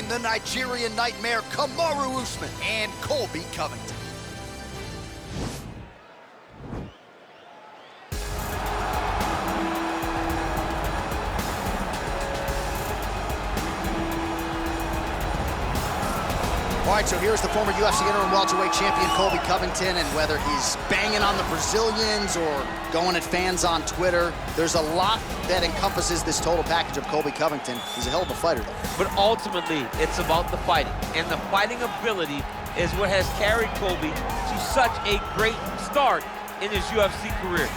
between the Nigerian Nightmare Kamaru Usman and Colby Covington. All right, so here's the former UFC interim welterweight champion Colby Covington, and whether he's banging on the Brazilians or going at fans on Twitter, there's a lot that encompasses this total package of Colby Covington. He's a hell of a fighter, though. But ultimately, it's about the fighting, and the fighting ability is what has carried Colby to such a great start in his UFC career.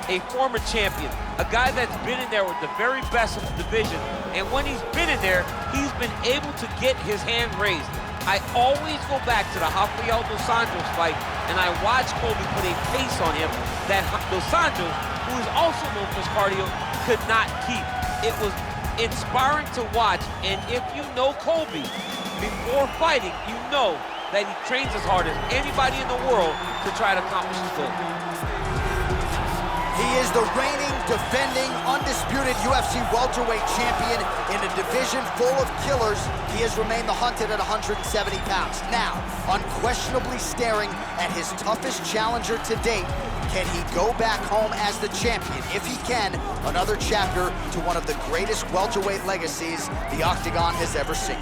A former champion, a guy that's been in there with the very best of the division, and when he's been in there, he's been able to get his hand raised. I always go back to the Rafael Dos Anjos fight, and I watch Colby put a pace on him that Dos Anjos, who is also known for his cardio, could not keep. It was inspiring to watch, and if you know Colby before fighting, you know that he trains as hard as anybody in the world to try to accomplish his goal. He is the reigning, defending, undisputed UFC welterweight champion in a division full of killers. He has remained the hunted at 170 pounds. Now, unquestionably staring at his toughest challenger to date. Can he go back home as the champion? If he can, another chapter to one of the greatest welterweight legacies the Octagon has ever seen.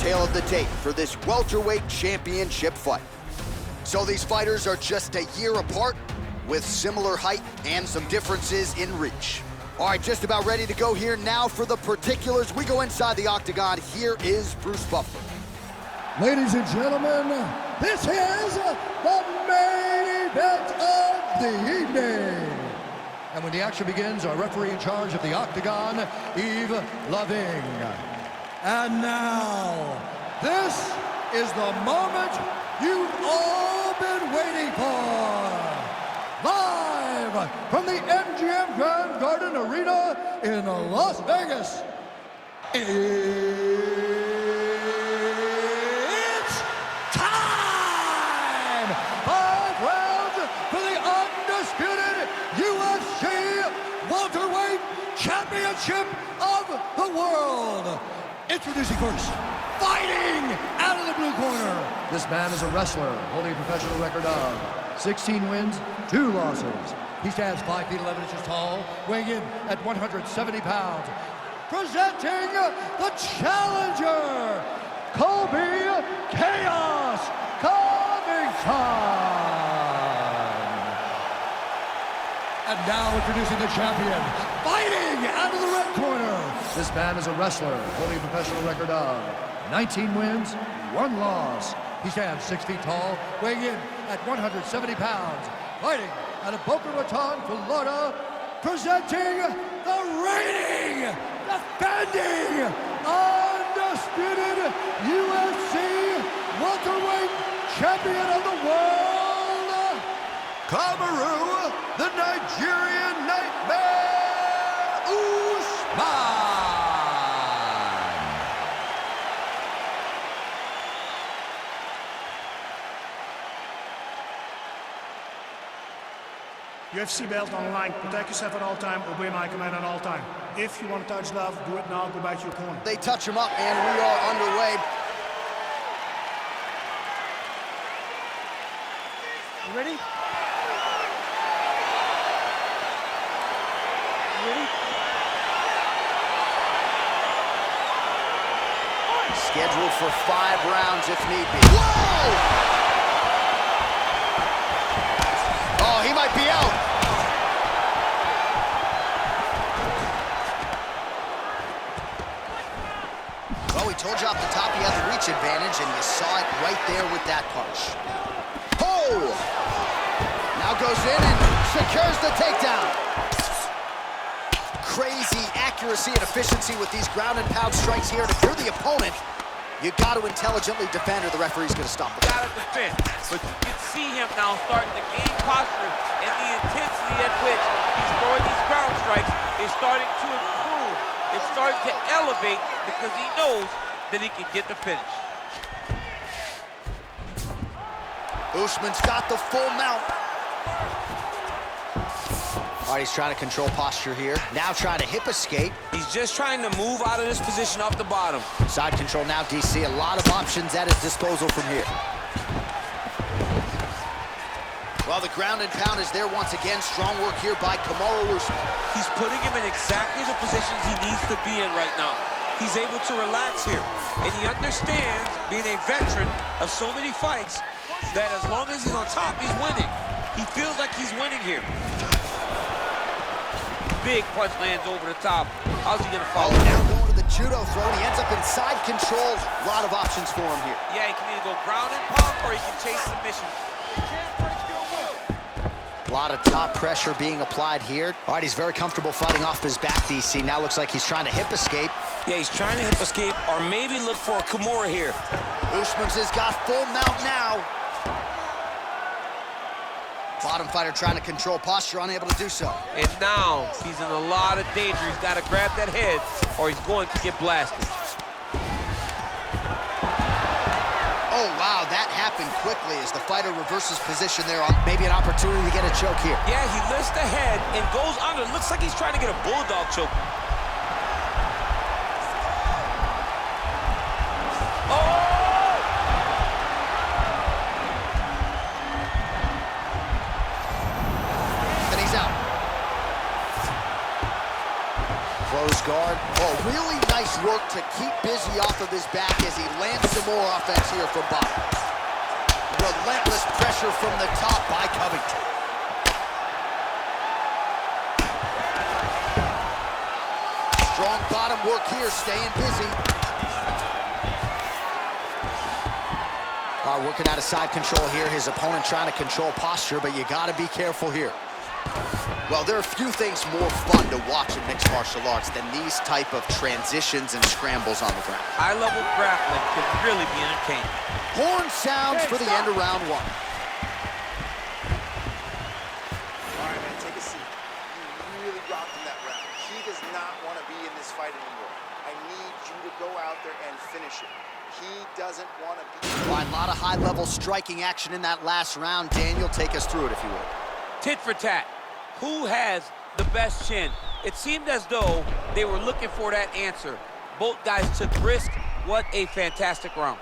Tale of the tape for this welterweight championship fight. So these fighters are just a year apart with similar height and some differences in reach. All right, just about ready to go here now for the particulars. We go inside the Octagon. Here is Bruce Buffer. Ladies and gentlemen, this is the main event of the evening. And when the action begins, our referee in charge of the Octagon, Yves Loving. And now, this is the moment you've all been waiting for. Live from the MGM Grand Garden Arena in Las Vegas. It's time! 5 rounds for the undisputed UFC welterweight championship of the world. Introducing first, fighting out of the blue corner. This man is a wrestler holding a professional record of 16 wins, 2 losses. He stands 5 feet 11 inches tall, weighing in at 170 pounds. Presenting the challenger, Colby Chaos Covington. And now introducing the champion, fighting out of the red corner. This man is a wrestler holding a professional record of 19 wins, 1 loss. He stands 6 feet tall, weighing in at 170 pounds. Fighting out of Boca Raton, Florida, presenting the reigning, defending, undisputed UFC welterweight champion of the world, Kamaru, the Nigerian Nightmare, Usman. UFC belt on the line. Protect yourself at all time. Obey my command at all time. If you want to touch love, do it now. Go back to your corner. They touch him up, and we are underway. You ready? Ready? Scheduled for 5 rounds if need be. Whoa! Oh, he might be out. Well, we told you off the top he had the reach advantage, and you saw it right there with that punch. Oh! Now goes in and secures the takedown. Crazy accuracy and efficiency with these ground and pound strikes here. And if you're the opponent, you got to intelligently defend or the referee's going to stop it. Got to defend, but you can see him now starting to gain posture starting to improve. It's starting to elevate because he knows that he can get the finish. Usman's got the full mount. All right, he's trying to control posture here. Now trying to hip escape. He's just trying to move out of this position off the bottom. Side control now, DC. A lot of options at his disposal from here. Well, the ground and pound is there once again. Strong work here by Kamaru Usman. He's putting him in exactly the positions he needs to be in right now. He's able to relax here. And he understands, being a veteran of so many fights, that as long as he's on top, he's winning. He feels like he's winning here. Big punch lands over the top. How's he gonna follow? Now going to the judo throw, and he ends up in side control. A lot of options for him here. Yeah, he can either go ground and pound or he can chase submission. A lot of top pressure being applied here. All right, he's very comfortable fighting off his back, DC. Now looks like he's trying to hip escape. Yeah, he's trying to hip escape or maybe look for a Kimura here. Usman's has got full mount now. Bottom fighter trying to control posture, unable to do so. And now he's in a lot of danger. He's got to grab that head or he's going to get blasted. Oh, wow, that happened quickly as the fighter reverses position there on maybe an opportunity to get a choke here. Yeah, he lifts the head and goes under. Looks like he's trying to get a bulldog choke. Close guard. Oh, really nice work to keep busy off of his back as he lands some more offense here from bottom. Relentless pressure from the top by Covington. Strong bottom work here, staying busy. Working out of side control here. His opponent trying to control posture, but you got to be careful here. Well, there are few things more fun to watch in mixed martial arts than these type of transitions and scrambles on the ground. High-level grappling can really be entertaining. Horn sounds for the end of round one. All right, man, take a seat. You really rocked in that round. He does not want to be in this fight anymore. I need you to go out there and finish it. He doesn't want to be... All right, a lot of high-level striking action in that last round. Daniel, take us through it if you would. Tit for tat. Who has the best chin? It seemed as though they were looking for that answer. Both guys took risk. What a fantastic round.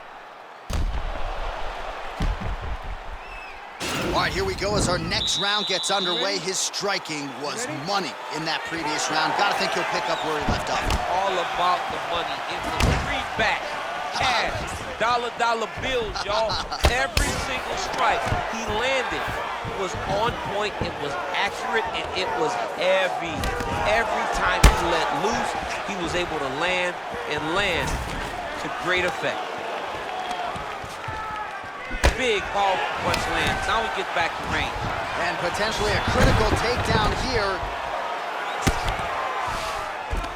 All right, here we go as our next round gets underway. His striking was money in that previous round. Gotta think he'll pick up where he left off. All about the money. It was greenback, cash, dollar bills, y'all. Every single strike he landed was on point, it was accurate, and it was heavy. Every time he let loose, he was able to land to great effect. Big, powerful punch lands. Now he gets back to range. And potentially a critical takedown here.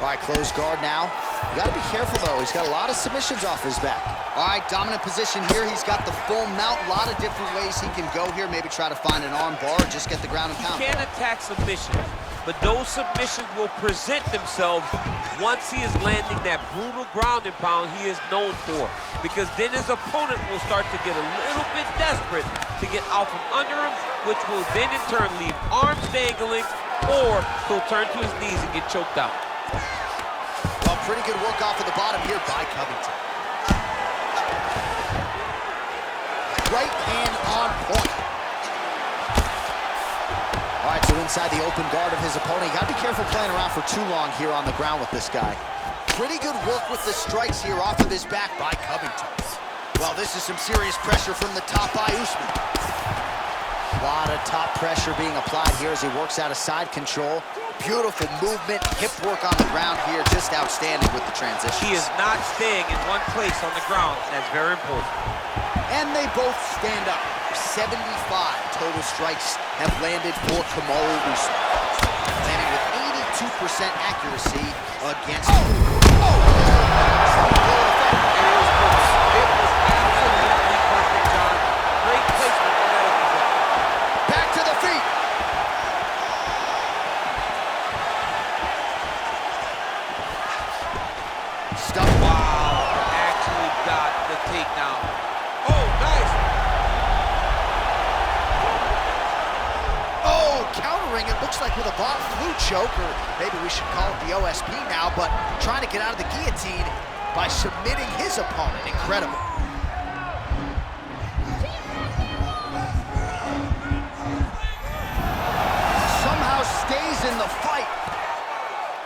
All right, closed guard now. You gotta be careful though. He's got a lot of submissions off his back. All right, dominant position here. He's got the full mount. A lot of different ways he can go here. Maybe try to find an arm bar or just get the ground and pound. He can attack submissions, but those submissions will present themselves once he is landing that brutal ground and pound he is known for. Because then his opponent will start to get a little bit desperate to get out from under him, which will then in turn leave arms dangling, or he'll turn to his knees and get choked out. Well, pretty good work off of the bottom here by Covington. Right hand on point. All right, so inside the open guard of his opponent. You gotta be careful playing around for too long here on the ground with this guy. Pretty good work with the strikes here off of his back by Covington. Well, this is some serious pressure from the top by Usman. A lot of top pressure being applied here as he works out of side control. Beautiful movement, hip work on the ground here, just outstanding with the transition. He is not staying in one place on the ground. That's very important. And they both stand up. 75 total strikes have landed for Kamaru Usman, landing with 82% accuracy against... It was absolutely perfect, John. Great placement on that uppercut. Back to the feet. ring, it looks like with a bottom blue choke, or maybe we should call it the OSP now, but trying to get out of the guillotine by submitting his opponent. Incredible. Somehow stays in the fight.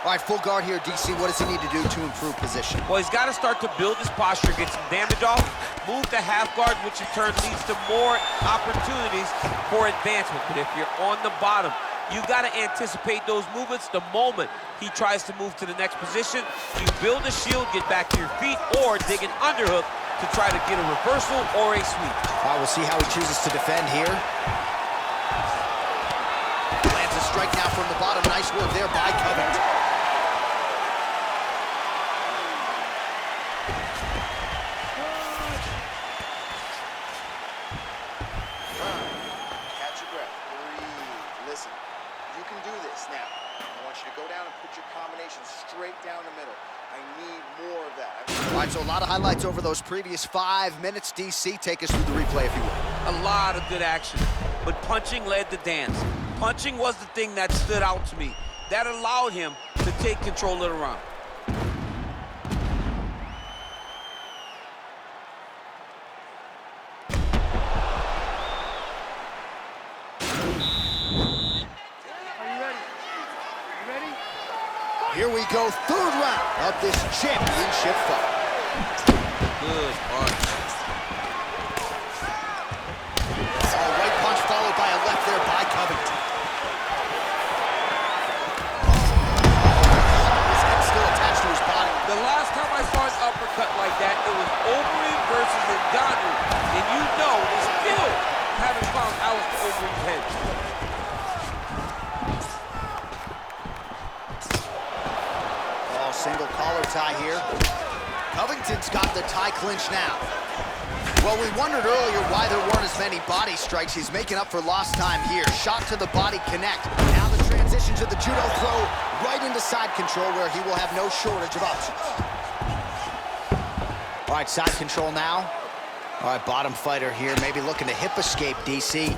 All right, full guard here, DC. What does he need to do to improve position? Well, he's got to start to build his posture, get some damage off, move to half guard, which in turn leads to more opportunities for advancement. But if you're on the bottom, you got to anticipate those movements the moment he tries to move to the next position. You build a shield, get back to your feet, or dig an underhook to try to get a reversal or a sweep. All right, we'll see how he chooses to defend here. Lands a strike now from the bottom. Nice work there by Covington. Catch your breath. Breathe. Listen, you can do this now. I want you to go down and put your combination straight down the middle. I need more of that. All right, so a lot of highlights over those previous 5 minutes. DC, take us through the replay if you will. A lot of good action, but punching led the dance. Punching was the thing that stood out to me. That allowed him to take control of the round. Here we go, third round of this championship fight. Good punch. Oh, right punch followed by a left there by Covington. His head still attached to his body. The last time I saw an uppercut like that, it was Overeem versus Ngannou. And you know they still haven't found Alistair Overeem's head. Single collar tie here. Covington's got the tie clinch now. Well, we wondered earlier why there weren't as many body strikes. He's making up for lost time here. Shot to the body connect. Now the transition to the judo throw right into side control where he will have no shortage of options. All right, side control now. All right, bottom fighter here, maybe looking to hip escape, DC.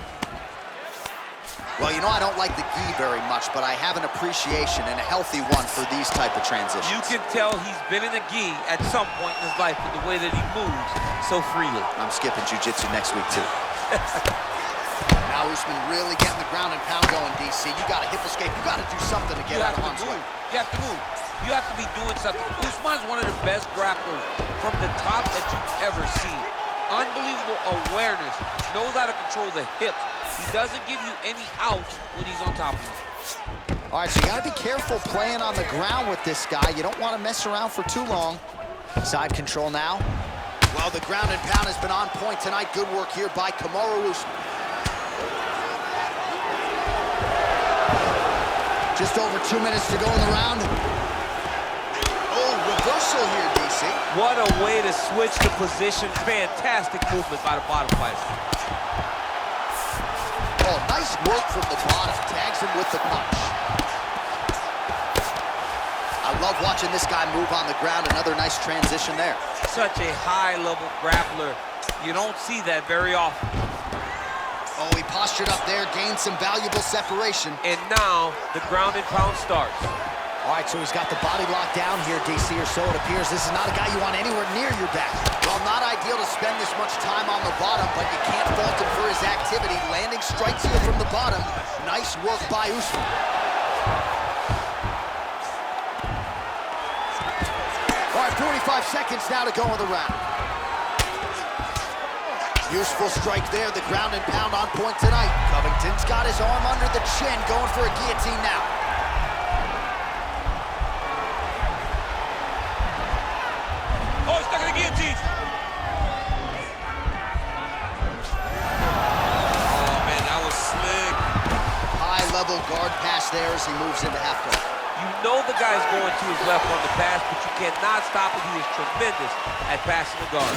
Well, you know I don't like the gi very much, but I have an appreciation and a healthy one for these type of transitions. You can tell he's been in a gi at some point in his life with the way that he moves so freely. I'm skipping jiu-jitsu next week, too. Now Usman really getting the ground and pound going, DC. You got to hip escape. You got to do something to get out of harm's way. You have to move. You have to be doing something. Usman's one of the best grapplers from the top that you've ever seen. Unbelievable awareness. Knows how to control the hips. He doesn't give you any outs when he's on top of you. All right, so you got to be careful playing on the ground with this guy. You don't want to mess around for too long. Side control now. Well, the ground and pound has been on point tonight. Good work here by Kamaru. Just over 2 minutes to go in the round. Oh, reversal here, DC. What a way to switch the position. Fantastic movement by the bottom fighter. Oh, nice work from the bottom. Tags him with the punch. I love watching this guy move on the ground. Another nice transition there. Such a high-level grappler. You don't see that very often. Oh, he postured up there, gained some valuable separation. And now the ground and pound starts. All right, so he's got the body locked down here, DC, or so it appears. This is not a guy you want anywhere near your back. Well, not ideal to spend this much time on the bottom, but you can't fault him for his activity. Landing strikes here from the bottom. Nice work by Usman. All right, 45 seconds now to go in the round. Useful strike there, the ground and pound on point tonight. Covington's got his arm under the chin, going for a guillotine now. Oh, he's stuck in the guillotine. Oh, man, that was slick. High-level guard pass there as he moves into half guard. You know the guy's going to his left on the pass, but you cannot stop him. He is tremendous at passing the guard.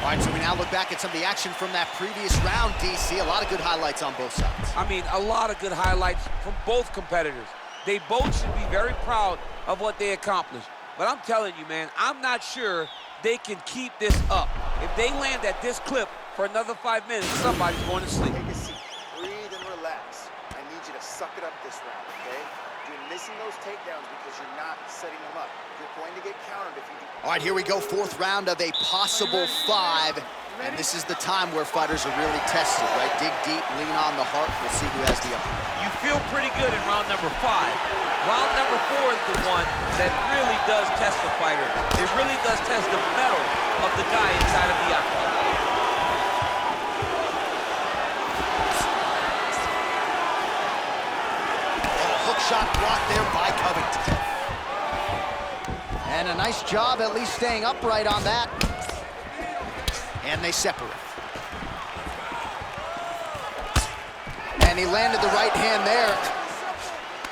All right, so we now look back at some of the action from that previous round, DC. A lot of good highlights on both sides. I mean, a lot of good highlights from both competitors. They both should be very proud of what they accomplished. But I'm telling you, man, I'm not sure they can keep this up. If they land at this clip for another 5 minutes, somebody's going to sleep. Take a seat. Breathe and relax. I need you to suck it up this round, okay? You're missing those takedowns because you're not setting them up. You're going to get countered if you do. All right, here we go, fourth round of a possible 5. And this is the time where fighters are really tested, right? Dig deep, lean on the heart. We'll see who has the upper. You feel pretty good in round number 5. Round number 4 is the one that really does test the fighter. It really does test the mettle of the guy inside of the octagon. Hook shot blocked there by Covington. And a nice job at least staying upright on that. And they separate. And he landed the right hand there.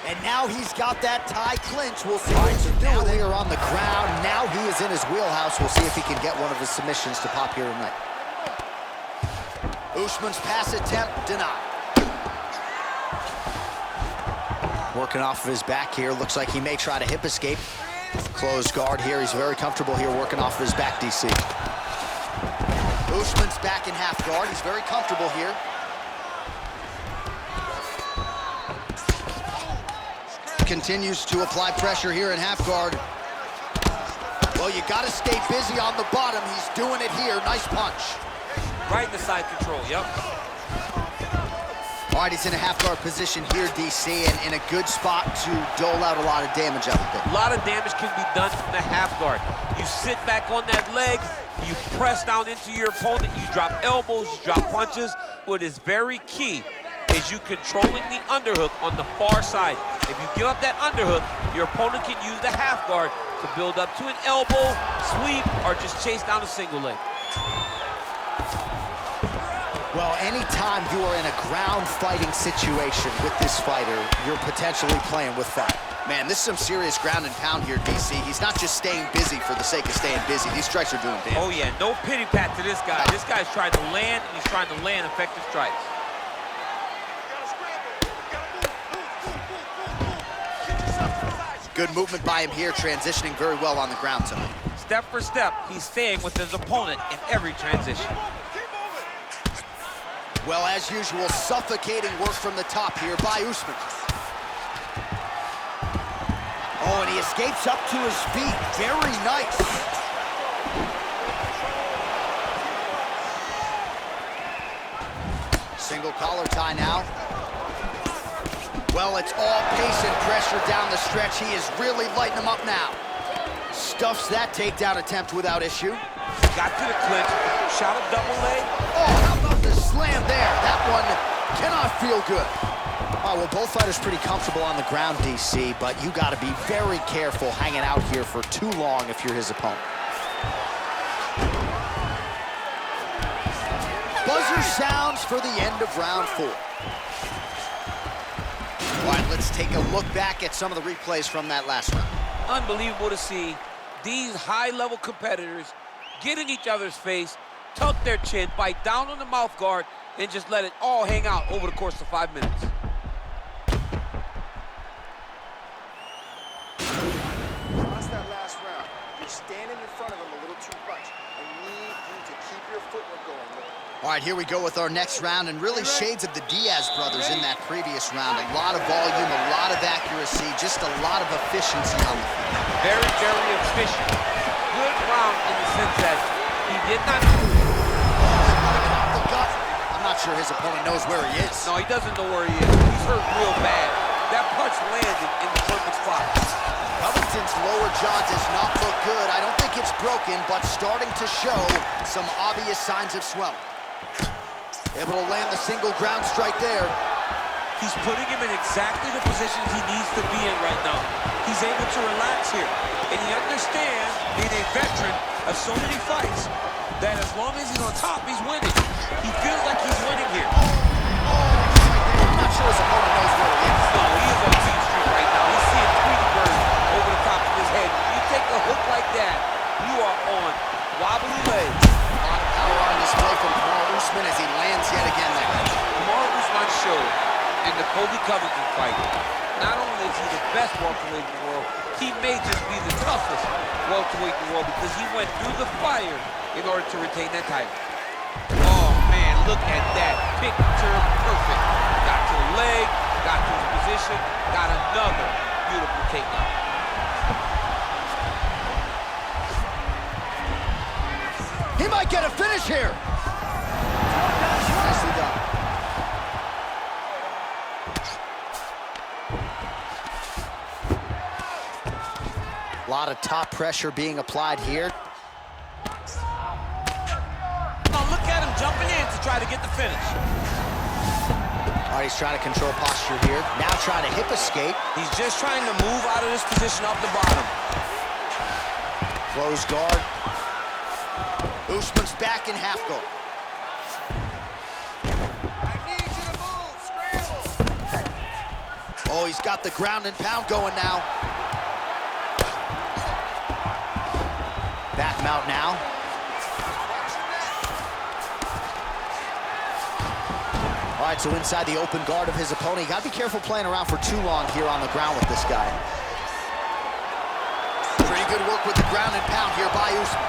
And now he's got that tie clinch. We'll see what to do. Now they are on the ground. Now he is in his wheelhouse. We'll see if he can get one of his submissions to pop here tonight. Usman's pass attempt denied. Working off of his back here. Looks like he may try to hip escape. Closed guard here. He's very comfortable here working off of his back, DC. Usman's back in half guard. He's very comfortable here. Continues to apply pressure here in half guard. Well, you got to stay busy on the bottom. He's doing it here. Nice punch. Right in the side control, yep. All right, he's in a half guard position here, DC, and in a good spot to dole out a lot of damage, I would think. A lot of damage can be done from the half guard. You sit back on that leg, you press down into your opponent, you drop elbows, you drop punches. What is very key is you controlling the underhook on the far side. If you give up that underhook, your opponent can use the half guard to build up to an elbow, sweep, or just chase down a single leg. Well, anytime you are in a ground fighting situation with this fighter, you're potentially playing with fire. Man, this is some serious ground and pound here, DC. He's not just staying busy for the sake of staying busy. These strikes are doing damage. Oh, yeah, no pity pat to this guy. This guy's trying to land, and he's trying to land effective strikes. Good movement by him here, transitioning very well on the ground tonight. Step for step, he's staying with his opponent in every transition. Well, as usual, suffocating work from the top here by Usman. Oh, and he escapes up to his feet. Very nice. Single collar tie now. Well, it's all pace and pressure down the stretch. He is really lighting him up now. Stuffs that takedown attempt without issue. Got to the clinch, shot a double leg. Oh, how about the slam there? That one cannot feel good. All right, well, both fighters pretty comfortable on the ground, DC, but you got to be very careful hanging out here for too long if you're his opponent. Buzzer sounds for the end of round 4. All right, let's take a look back at some of the replays from that last round. Unbelievable to see these high-level competitors get in each other's face, tuck their chin, bite down on the mouth guard, and just let it all hang out over the course of 5 minutes. Lost that last round. You're standing in front of him a little too much. I need you to keep your footwork going. All right, here we go with our next round, and really shades of the Diaz brothers in that previous round. A lot of volume, a lot of accuracy, just a lot of efficiency on the field. Very, very efficient. Good round in the sense that he did not... The gut. I'm not sure his opponent knows where he is. No, he doesn't know where he is. He's hurt real bad. That punch landed in the perfect spot. Covington's lower jaw does not look good. I don't think it's broken, but starting to show some obvious signs of swelling. Able to land the single ground strike there. He's putting him in exactly the positions he needs to be in right now. He's able to relax here. And he understands, being a veteran of so many fights, that as long as he's on top, he's winning. He feels like he's winning here. I'm not sure his opponent knows where he is. No, he is on Team Street right now. He's seeing Tweety over the top of his head. When you take a hook like that, you are on wobbly legs. A lot of power on display from Kamaru Usman as he lands yet again there. Kamaru Usman showed in the Colby Covington fight, not only is he the best welterweight in the world, he may just be the toughest welterweight in the world because he went through the fire in order to retain that title. Oh man, look at that. Picture perfect. Got to the leg, got to Got another beautiful takedown. He might get a finish here. Nicely done. A lot of top pressure being applied here. Oh, look at him jumping in to try to get the finish. All right, he's trying to control posture here. Now trying to hip escape. He's just trying to move out of this position off the bottom. Close guard. Usman's back in half guard. I need you to move. Scramble. Oh, he's got the ground and pound going now. Back him out now. All right, so inside the open guard of his opponent. You gotta be careful playing around for too long here on the ground with this guy. Pretty good work with the ground and pound here by Usman.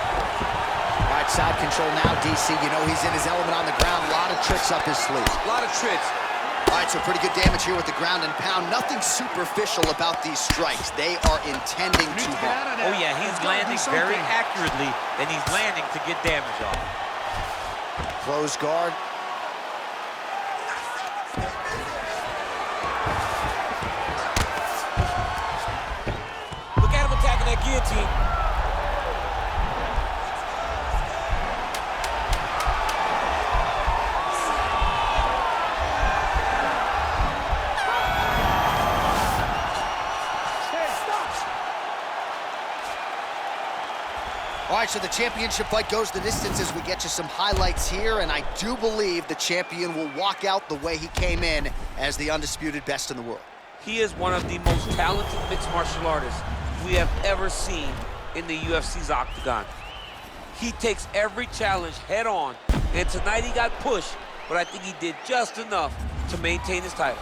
All right, side control now, DC. You know he's in his element on the ground. A lot of tricks up his sleeve. A lot of tricks. All right, so pretty good damage here with the ground and pound. Nothing superficial about these strikes. They are intending to harm. Oh yeah, he's landing very accurately, and he's landing to get damage off. Close guard. Look at him attacking that guillotine. All right, so the championship fight goes the distance as we get you some highlights here, and I do believe the champion will walk out the way he came in as the undisputed best in the world. He is one of the most talented mixed martial artists we have ever seen in the UFC's octagon. He takes every challenge head on, and tonight he got pushed, but I think he did just enough to maintain his title.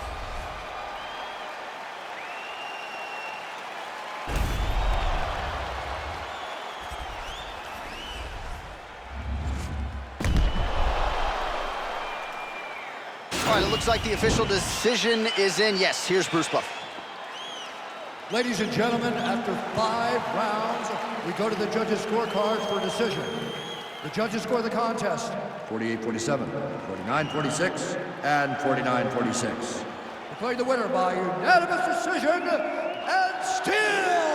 All right, it looks like the official decision is in. Yes, here's Bruce Buffer. Ladies and gentlemen, after 5 rounds, we go to the judges' scorecards for a decision. The judges score the contest 48-47, 49-46, and 49-46. Declaring the winner by unanimous decision, and still